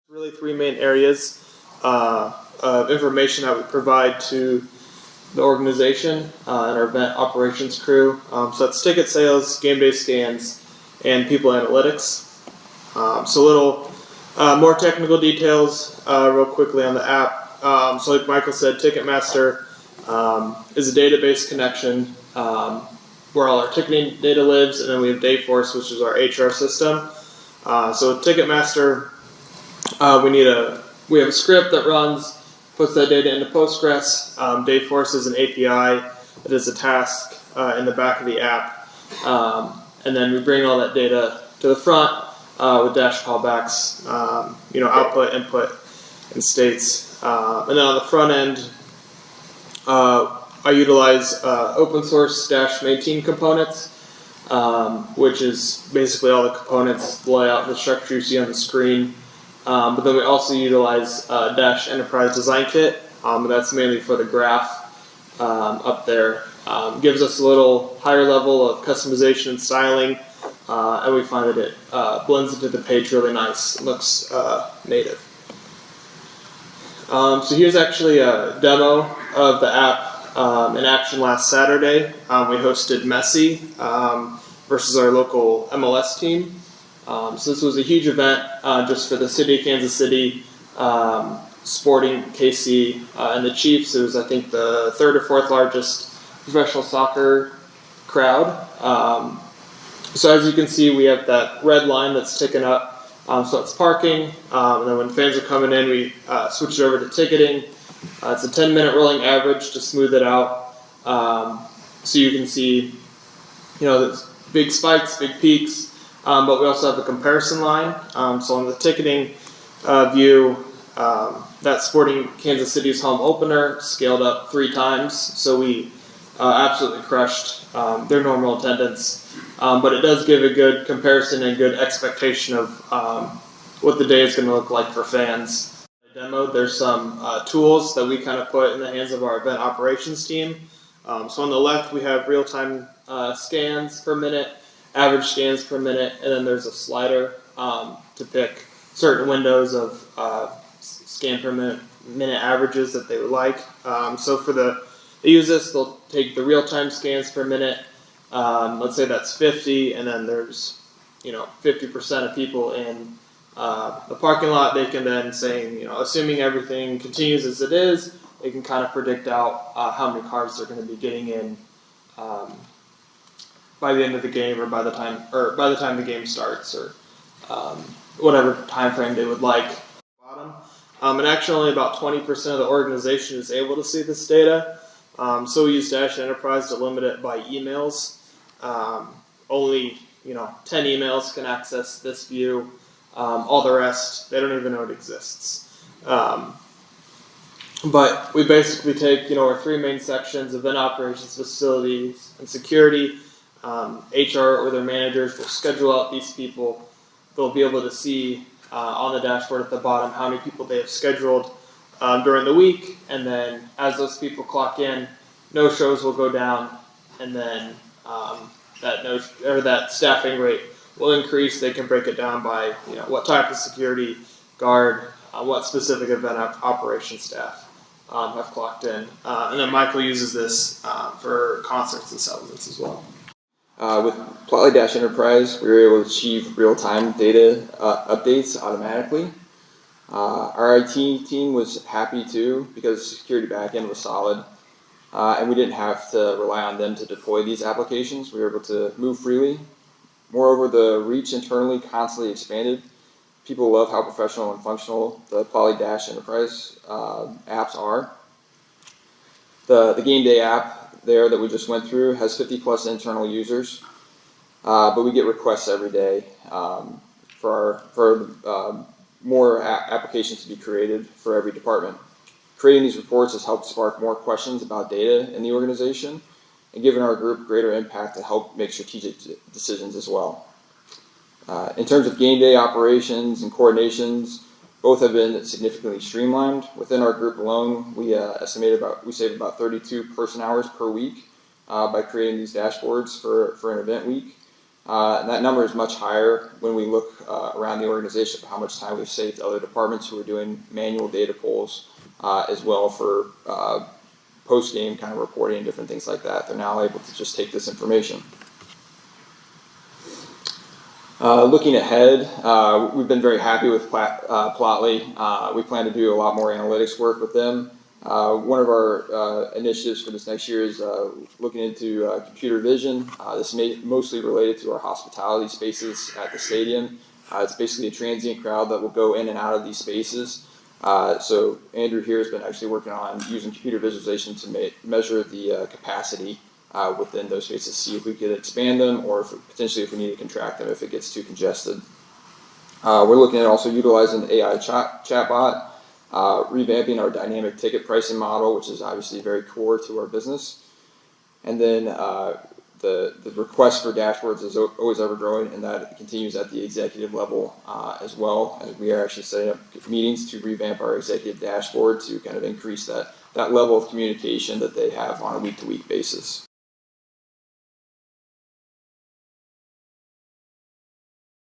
Really three main areas of information that we provide to the organization and our event operations crew. So that's ticket sales, game day scans, and people analytics. So a little more technical details real quickly on the app. So like Michael said, Ticketmaster is a database connection where all our ticketing data lives, and then we have Dayforce, which is our HR system. So Ticketmaster, we have a script that runs, puts that data into Postgres. Dayforce is an API that is a task in the back of the app, and then we bring all that data to the front with dash callbacks, output, input, and states. And then on the front end, I utilize open source main team components, which is basically all the components, the layout, and the structure you see on the screen. But then we also utilize Dash Enterprise Design Kit, and that's mainly for the graph up there. Gives us a little higher level of customization and styling, and we find that it blends into the page really nice. It looks native. So here's actually a demo of the app in action last Saturday. We hosted Messi versus our local MLS team. So this was a huge event just for the city of Kansas City, sporting KC and the Chiefs. It was, I think, the third or fourth largest professional soccer crowd. So as you can see, we have that red line that's ticking up. So it's parking. And then when fans are coming in, we switch it over to ticketing. It's a 10-minute rolling average to smooth it out. So you can see, there's big spikes, big peaks. But we also have a comparison line. So on the ticketing view, that Sporting Kansas City's home opener scaled up 3 times. So we absolutely crushed their normal attendance. But it does give a good comparison and good expectation of what the day is going to look like for fans. Demo, there's some tools that we kind of put in the hands of our event operations team. So on the left, we have real-time scans per minute, average scans per minute, and then there's a slider to pick certain windows of scan per minute averages that they would like. So they use this, they'll take the real-time scans per minute. Let's say that's 50, and then there's 50% of people in the parking lot. They can then say, assuming everything continues as it is, they can kind of predict out how many cars they're going to be getting in by the end of the game, or by the time the game starts, or whatever time frame they would like. And actually, only about 20% of the organization is able to see this data. So we use Dash Enterprise to limit it by emails. Only 10 emails can access this view. All the rest, they don't even know it exists. But we basically take our 3 main sections: event operations, facilities, and security. HR or their managers will schedule out these people. They'll be able to see on the dashboard at the bottom how many people they have scheduled during the week, and then as those people clock in, no-shows will go down, and then that staffing rate will increase. They can break it down by what type of security guard, what specific event operation staff have clocked in, and then Michael uses this for concerts and settlements as well. With Plotly Dash Enterprise, we were able to achieve real-time data updates automatically. Our IT team was happy too, because the security backend was solid, and we didn't have to rely on them to deploy these applications. We were able to move freely. Moreover, the reach internally constantly expanded. People love how professional and functional the Plotly Dash Enterprise apps are. The game day app there that we just went through has 50 plus internal users, but we get requests every day for more applications to be created for every department. Creating these reports has helped spark more questions about data in the organization and given our group greater impact to help make strategic decisions as well. In terms of game day operations and coordinations, both have been significantly streamlined. Within our group alone, we save about 32 person hours per week by creating these dashboards for an event week. And that number is much higher when we look around the organization at how much time we've saved to other departments who are doing manual data pulls as well for post-game kind of reporting and different things like that. They're now able to just take this information. Looking ahead, we've been very happy with Plotly. We plan to do a lot more analytics work with them. One of our initiatives for this next year is looking into computer vision. This is mostly related to our hospitality spaces at the stadium. It's basically a transient crowd that will go in and out of these spaces. So Andrew here has been actually working on using computer visualization to measure the capacity within those spaces, see if we could expand them or potentially if we need to contract them if it gets too congested. We're looking at also utilizing the AI chatbot, revamping our dynamic ticket pricing model, which is obviously very core to our business. And then the request for dashboards is always ever growing, and that continues at the executive level as well. And we are actually setting up meetings to revamp our executive dashboard to kind of increase that level of communication that they have on a week-to-week basis.